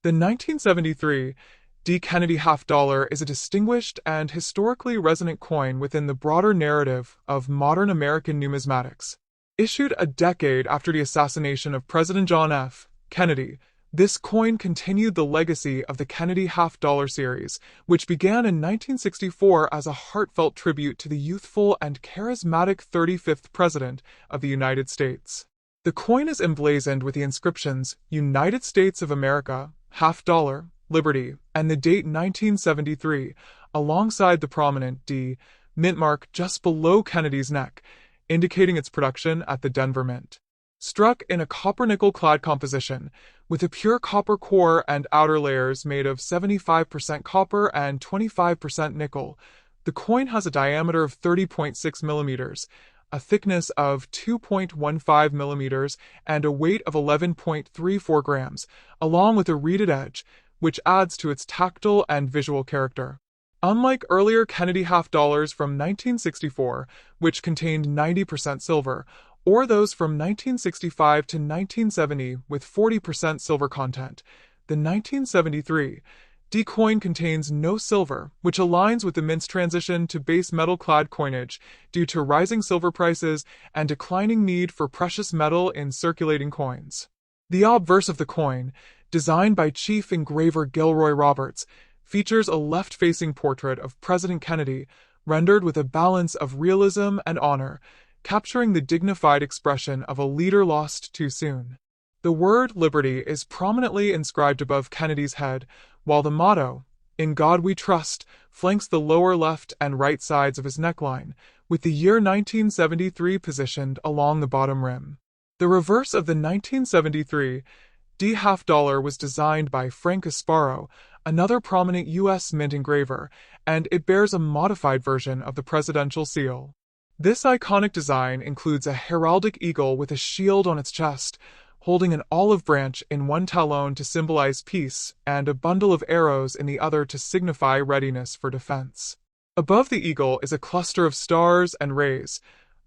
The 1973 D. Kennedy half dollar is a distinguished and historically resonant coin within the broader narrative of modern American numismatics. Issued a decade after the assassination of President John F. Kennedy, this coin continued the legacy of the Kennedy half dollar series, which began in 1964 as a heartfelt tribute to the youthful and charismatic 35th President of the United States. The coin is emblazoned with the inscriptions United States of America, half dollar, Liberty, and the date 1973, alongside the prominent D mint mark just below Kennedy's neck, indicating its production at the Denver Mint. Struck in a copper-nickel clad composition, with a pure copper core and outer layers made of 75% copper and 25% nickel, the coin has a diameter of 30.6 millimeters, a thickness of 2.15 millimeters, and a weight of 11.34 grams, along with a reeded edge, which adds to its tactile and visual character. Unlike earlier Kennedy half dollars from 1964, which contained 90% silver, or those from 1965 to 1970 with 40% silver content, the 1973 D coin contains no silver, which aligns with the mint's transition to base metal-clad coinage due to rising silver prices and declining need for precious metal in circulating coins. The obverse of the coin, designed by Chief Engraver Gilroy Roberts, features a left-facing portrait of President Kennedy, rendered with a balance of realism and honor, capturing the dignified expression of a leader lost too soon. The word liberty is prominently inscribed above Kennedy's head, while the motto, "In God We Trust," flanks the lower left and right sides of his neckline, with the year 1973 positioned along the bottom rim. The reverse of the 1973 D half dollar was designed by Frank Asparo, another prominent U.S. mint engraver, and it bears a modified version of the presidential seal. This iconic design includes a heraldic eagle with a shield on its chest, holding an olive branch in one talon to symbolize peace and a bundle of arrows in the other to signify readiness for defense. Above the eagle is a cluster of stars and rays,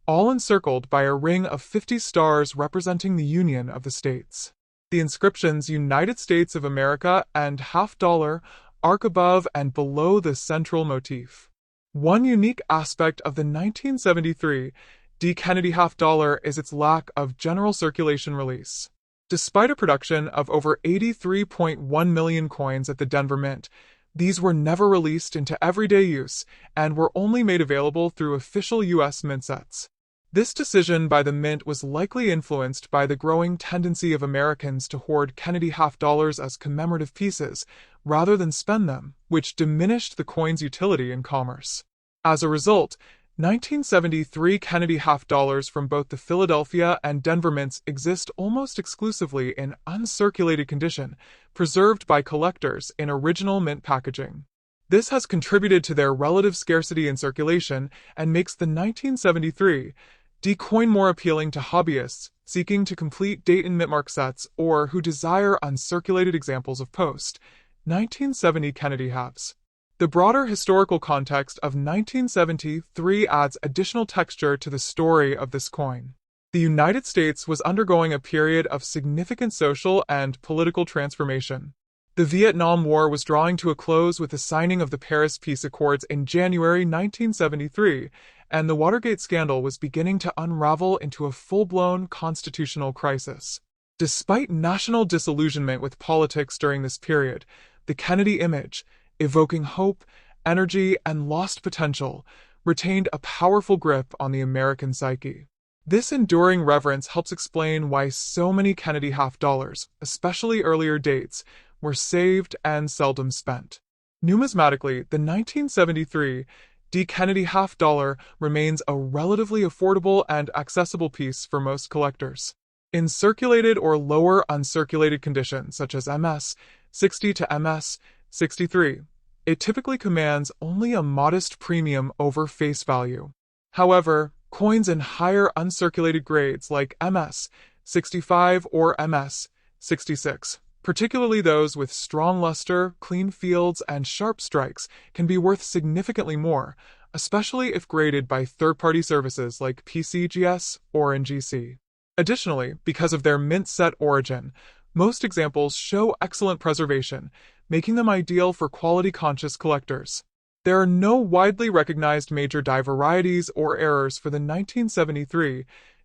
all encircled by a ring of 50 stars representing the Union of the States. The inscriptions United States of America and half dollar arc above and below the central motif. One unique aspect of the 1973 D. Kennedy half dollar is its lack of general circulation release. Despite a production of over 83.1 million coins at the Denver Mint, these were never released into everyday use and were only made available through official U.S. mint sets. This decision by the Mint was likely influenced by the growing tendency of Americans to hoard Kennedy half dollars as commemorative pieces, rather than spend them, which diminished the coin's utility in commerce. As a result, 1973 Kennedy half dollars from both the Philadelphia and Denver mints exist almost exclusively in uncirculated condition, preserved by collectors in original mint packaging. This has contributed to their relative scarcity in circulation and makes the 1973 D coin more appealing to hobbyists seeking to complete date and mint mark sets or who desire uncirculated examples of post 1970 Kennedy halves. The broader historical context of 1973 adds additional texture to the story of this coin. The United States was undergoing a period of significant social and political transformation. The Vietnam War was drawing to a close with the signing of the Paris Peace Accords in January 1973, and the Watergate scandal was beginning to unravel into a full-blown constitutional crisis. Despite national disillusionment with politics during this period, the Kennedy image, evoking hope, energy, and lost potential, retained a powerful grip on the American psyche. This enduring reverence helps explain why so many Kennedy half dollars, especially earlier dates, were saved and seldom spent. Numismatically, the 1973 D. Kennedy half dollar remains a relatively affordable and accessible piece for most collectors. In circulated or lower uncirculated conditions, such as MS 60 to MS 63, it typically commands only a modest premium over face value. However, coins in higher uncirculated grades like MS 65 or MS 66, particularly those with strong luster, clean fields, and sharp strikes, can be worth significantly more, especially if graded by third-party services like PCGS or NGC. Additionally, because of their mint set origin, Most examples show excellent preservation, making them ideal for quality-conscious collectors. There are no widely recognized major die varieties or errors for the 1973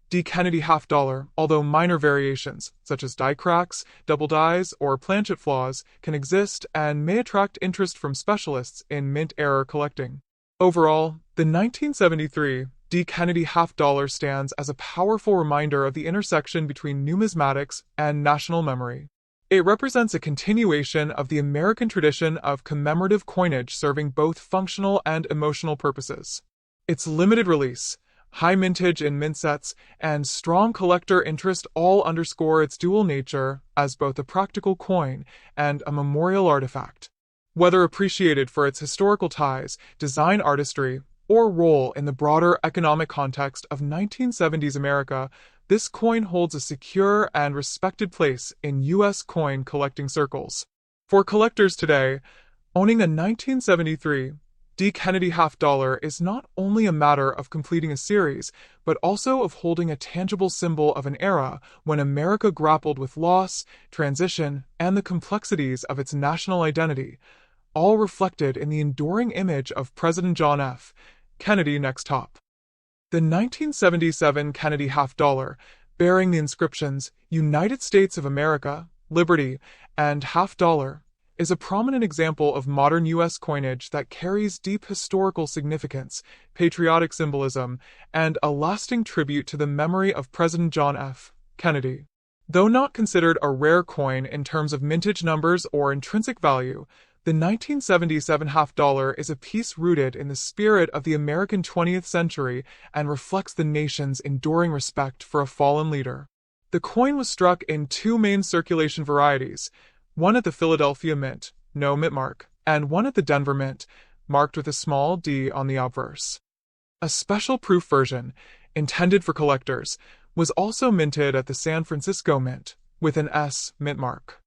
D. Kennedy half dollar, although minor variations, such as die cracks, double dies, or planchet flaws, can exist and may attract interest from specialists in mint error collecting. Overall, the 1973 D. Kennedy half dollar stands as a powerful reminder of the intersection between numismatics and national memory. It represents a continuation of the American tradition of commemorative coinage serving both functional and emotional purposes. Its limited release, high mintage in mint sets, and strong collector interest all underscore its dual nature as both a practical coin and a memorial artifact. Whether appreciated for its historical ties, design artistry, or role in the broader economic context of 1970s America, this coin holds a secure and respected place in U.S. coin collecting circles. For collectors today, owning a 1973 D. Kennedy half dollar is not only a matter of completing a series, but also of holding a tangible symbol of an era when America grappled with loss, transition, and the complexities of its national identity, all reflected in the enduring image of President John F. Kennedy next top. The 1977 Kennedy half dollar, bearing the inscriptions United States of America, Liberty, and half dollar, is a prominent example of modern U.S. coinage that carries deep historical significance, patriotic symbolism, and a lasting tribute to the memory of President John F. Kennedy. Though not considered a rare coin in terms of mintage numbers or intrinsic value, the 1977 half dollar is a piece rooted in the spirit of the American 20th century and reflects the nation's enduring respect for a fallen leader. The coin was struck in two main circulation varieties, one at the Philadelphia Mint, no mint mark, and one at the Denver Mint, marked with a small d on the obverse. A special proof version, intended for collectors, was also minted at the San Francisco Mint, with an S mint mark.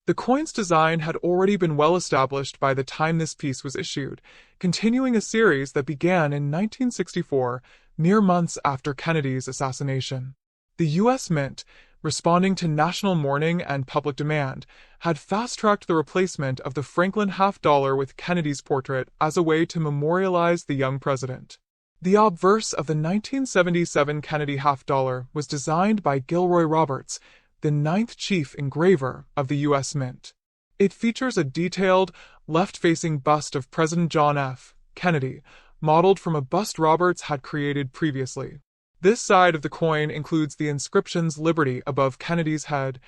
The coin's design had already been well established by the time this piece was issued, continuing a series that began in 1964, mere months after Kennedy's assassination. The U.S. Mint, responding to national mourning and public demand, had fast-tracked the replacement of the Franklin half dollar with Kennedy's portrait as a way to memorialize the young president. The obverse of the 1977 Kennedy half dollar was designed by Gilroy Roberts, the ninth chief engraver of the U.S. Mint. It features a detailed, left-facing bust of President John F. Kennedy, modeled from a bust Roberts had created previously. This side of the coin includes the inscriptions Liberty above Kennedy's head,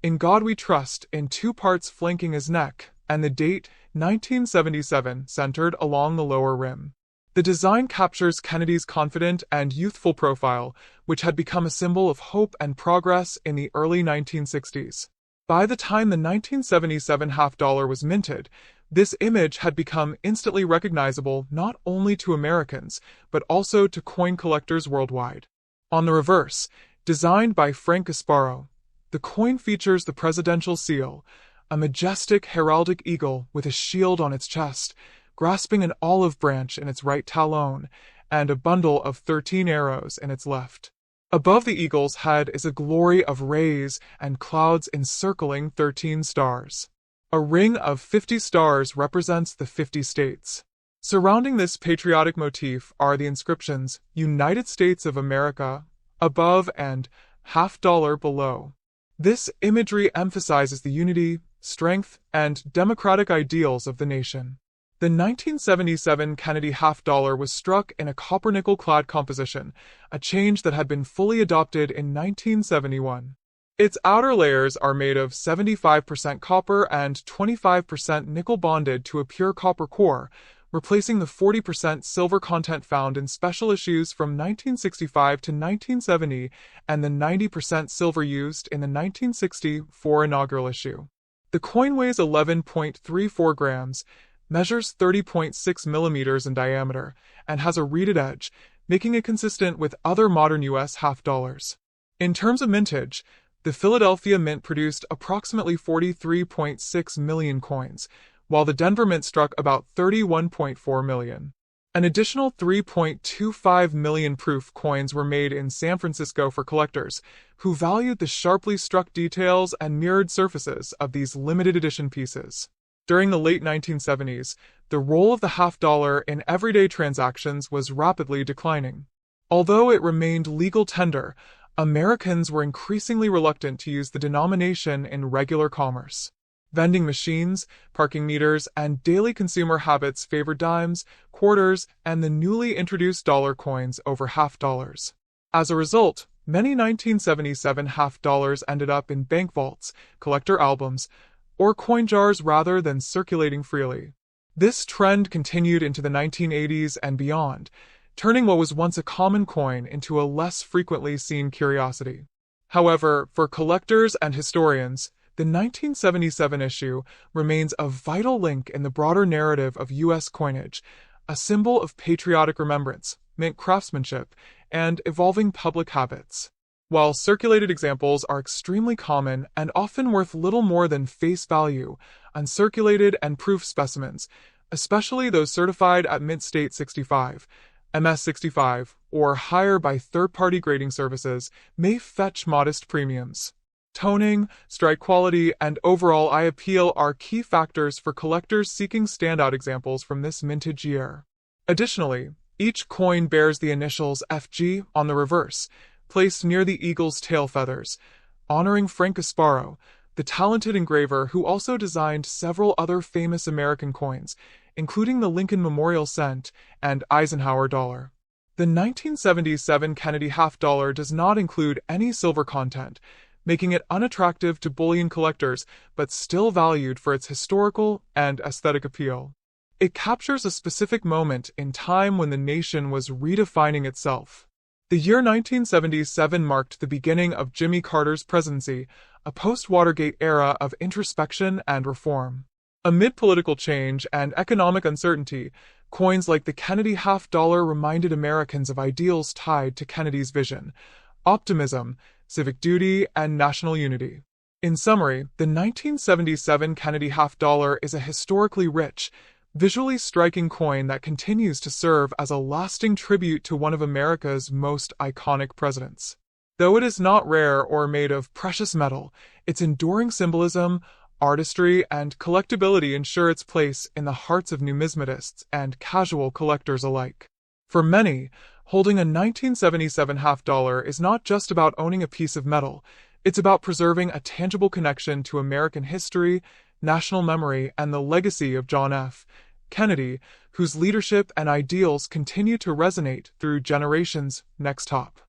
In God We Trust in two parts flanking his neck, and the date 1977 centered along the lower rim. The design captures Kennedy's confident and youthful profile, which had become a symbol of hope and progress in the early 1960s. By the time the 1977 half dollar was minted, this image had become instantly recognizable not only to Americans, but also to coin collectors worldwide. On the reverse, designed by Frank Gasparo, the coin features the presidential seal, a majestic heraldic eagle with a shield on its chest, grasping an olive branch in its right talon, and a bundle of 13 arrows in its left. Above the eagle's head is a glory of rays and clouds encircling 13 stars. A ring of 50 stars represents the 50 states. Surrounding this patriotic motif are the inscriptions United States of America above and half dollar below. This imagery emphasizes the unity, strength, and democratic ideals of the nation. The 1977 Kennedy half dollar was struck in a copper-nickel clad composition, a change that had been fully adopted in 1971. Its outer layers are made of 75% copper and 25% nickel bonded to a pure copper core, replacing the 40% silver content found in special issues from 1965 to 1970 and the 90% silver used in the 1964 inaugural issue. The coin weighs 11.34 grams, measures 30.6 millimeters in diameter, and has a reeded edge, making it consistent with other modern U.S. half dollars. In terms of mintage, the Philadelphia Mint produced approximately 43.6 million coins, while the Denver Mint struck about 31.4 million. An additional 3.25 million proof coins were made in San Francisco for collectors, who valued the sharply struck details and mirrored surfaces of these limited edition pieces. During the late 1970s, the role of the half dollar in everyday transactions was rapidly declining. Although it remained legal tender, Americans were increasingly reluctant to use the denomination in regular commerce. Vending machines, parking meters, and daily consumer habits favored dimes, quarters, and the newly introduced dollar coins over half dollars. As a result, many 1977 half dollars ended up in bank vaults, collector albums, or coin jars rather than circulating freely. This trend continued into the 1980s and beyond, turning what was once a common coin into a less frequently seen curiosity. However, for collectors and historians, the 1977 issue remains a vital link in the broader narrative of U.S. coinage, a symbol of patriotic remembrance, mint craftsmanship, and evolving public habits. While circulated examples are extremely common and often worth little more than face value, uncirculated and proof specimens, especially those certified at Mint State 65, MS 65, or higher by third-party grading services, may fetch modest premiums. Toning, strike quality, and overall eye appeal are key factors for collectors seeking standout examples from this mintage year. Additionally, each coin bears the initials FG on the reverse, placed near the eagle's tail feathers, honoring Frank Gasparo, the talented engraver who also designed several other famous American coins, including the Lincoln Memorial Cent and Eisenhower dollar. The 1977 Kennedy half dollar does not include any silver content, making it unattractive to bullion collectors but still valued for its historical and aesthetic appeal. It captures a specific moment in time when the nation was redefining itself. The year 1977 marked the beginning of Jimmy Carter's presidency, a post-Watergate era of introspection and reform. Amid political change and economic uncertainty, coins like the Kennedy half dollar reminded Americans of ideals tied to Kennedy's vision: optimism, civic duty, and national unity. In summary, the 1977 Kennedy half dollar is a historically rich, visually striking coin that continues to serve as a lasting tribute to one of America's most iconic presidents. Though it is not rare or made of precious metal, its enduring symbolism, artistry, and collectability ensure its place in the hearts of numismatists and casual collectors alike. For many, holding a 1977 half dollar is not just about owning a piece of metal, it's about preserving a tangible connection to American history, national memory, and the legacy of John F. Kennedy, whose leadership and ideals continue to resonate through generations. Next top.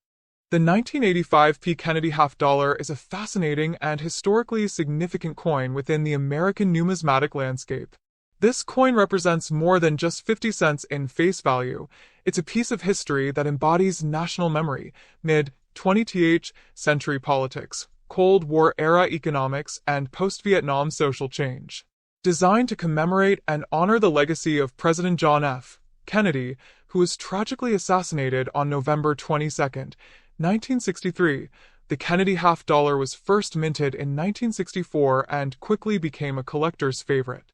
The 1985 P. Kennedy half dollar is a fascinating and historically significant coin within the American numismatic landscape. This coin represents more than just 50 cents in face value. It's a piece of history that embodies national memory, mid-20th century politics, Cold War-era economics, and post-Vietnam social change. Designed to commemorate and honor the legacy of President John F. Kennedy, who was tragically assassinated on November 22, 1963, the Kennedy half dollar was first minted in 1964 and quickly became a collector's favorite.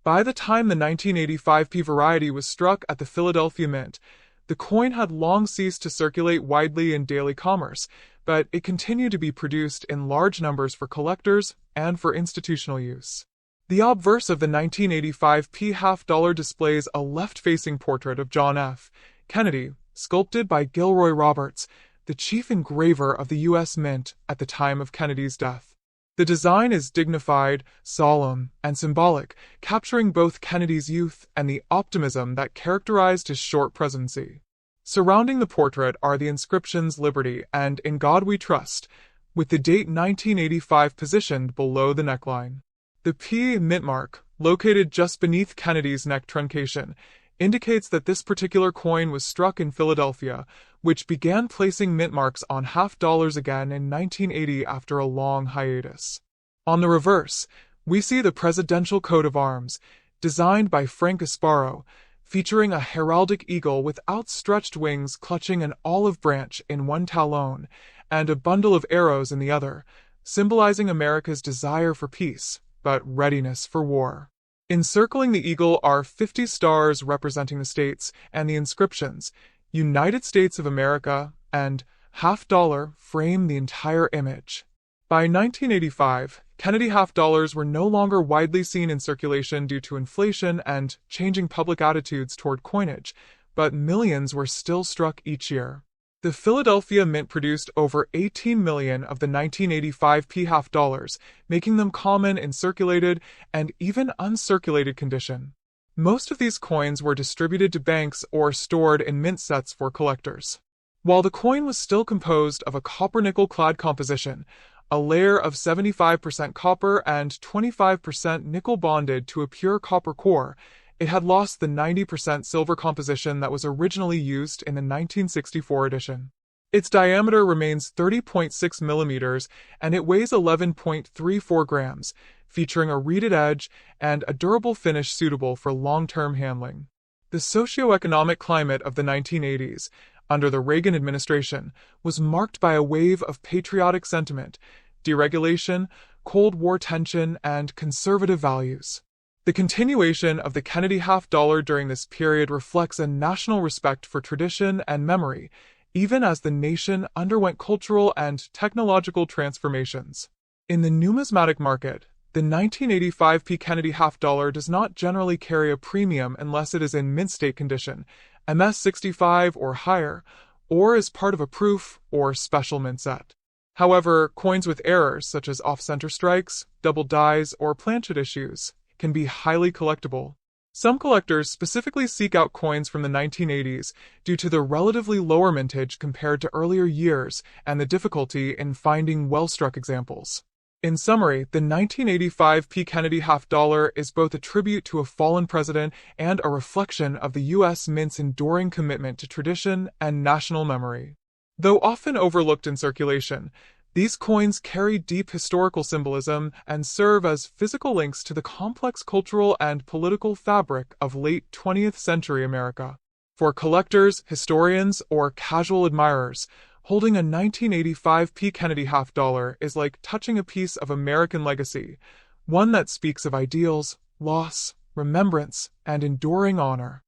By the time the 1985 P variety was struck at the Philadelphia Mint, the coin had long ceased to circulate widely in daily commerce, but it continued to be produced in large numbers for collectors and for institutional use. The obverse of the 1985 P half dollar displays a left-facing portrait of John F. Kennedy, sculpted by Gilroy Roberts, the chief engraver of the U.S. Mint at the time of Kennedy's death. The design is dignified, solemn, and symbolic, capturing both Kennedy's youth and the optimism that characterized his short presidency. Surrounding the portrait are the inscriptions "Liberty" and "In God We Trust," with the date 1985 positioned below the neckline. The P mint mark, located just beneath Kennedy's neck truncation, indicates that this particular coin was struck in Philadelphia, which began placing mint marks on half dollars again in 1980 after a long hiatus. On the reverse, we see the presidential coat of arms, designed by Frank Gasparo, featuring a heraldic eagle with outstretched wings clutching an olive branch in one talon and a bundle of arrows in the other, symbolizing America's desire for peace, but readiness for war. Encircling the eagle are 50 stars representing the states, and the inscriptions, United States of America and half dollar, frame the entire image. By 1985, Kennedy half dollars were no longer widely seen in circulation due to inflation and changing public attitudes toward coinage, but millions were still struck each year. The Philadelphia Mint produced over 18 million of the 1985 P half dollars, making them common in circulated and even uncirculated condition. Most of these coins were distributed to banks or stored in mint sets for collectors. While the coin was still composed of a copper-nickel clad composition, a layer of 75% copper and 25% nickel bonded to a pure copper core, it had lost the 90% silver composition that was originally used in the 1964 edition. Its diameter remains 30.6 millimeters and it weighs 11.34 grams, featuring a reeded edge and a durable finish suitable for long-term handling. The socio-economic climate of the 1980s, under the Reagan administration, was marked by a wave of patriotic sentiment, deregulation, Cold War tension, and conservative values. The continuation of the Kennedy half dollar during this period reflects a national respect for tradition and memory, even as the nation underwent cultural and technological transformations. In the numismatic market, the 1985 P. Kennedy half dollar does not generally carry a premium unless it is in mint state condition, MS-65 or higher, or is part of a proof or special mint set. However, coins with errors such as off-center strikes, double dies, or planchet issues can be highly collectible. Some collectors specifically seek out coins from the 1980s due to the relatively lower mintage compared to earlier years and the difficulty in finding well-struck examples. In summary, the 1985 P. Kennedy half dollar is both a tribute to a fallen president and a reflection of the U.S. Mint's enduring commitment to tradition and national memory. Though often overlooked in circulation, these coins carry deep historical symbolism and serve as physical links to the complex cultural and political fabric of late 20th century America. For collectors, historians, or casual admirers, holding a 1985 P. Kennedy half dollar is like touching a piece of American legacy, one that speaks of ideals, loss, remembrance, and enduring honor.